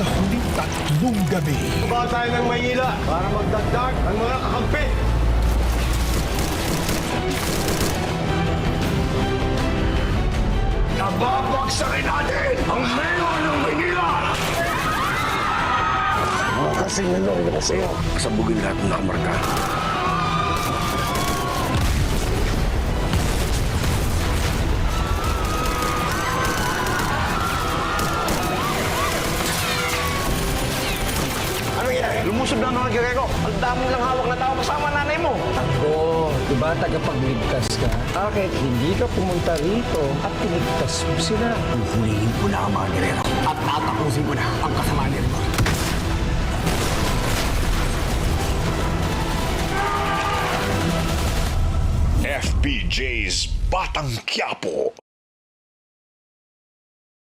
sa huling 3 gabi. Baba tayo ng Maynila para magdagdag ang mga kakampi. Nababagsakin natin ang mayor ng Maynila! Mga kasing nalong na sa'yo. Sabugin lahat ng nakamarka. Ano yan? Lumusob na ang mga gerero. Ang dami lang hawak na tao kasama nanay mo. Oo, diba tagapagligtas ka? Bakit hindi ka pumunta rito at tinigtas mo sila? Hulihin ko na ang mga gerero at tatapusin ko na ang kasamaan nito. FPJ's Batang Quiapo.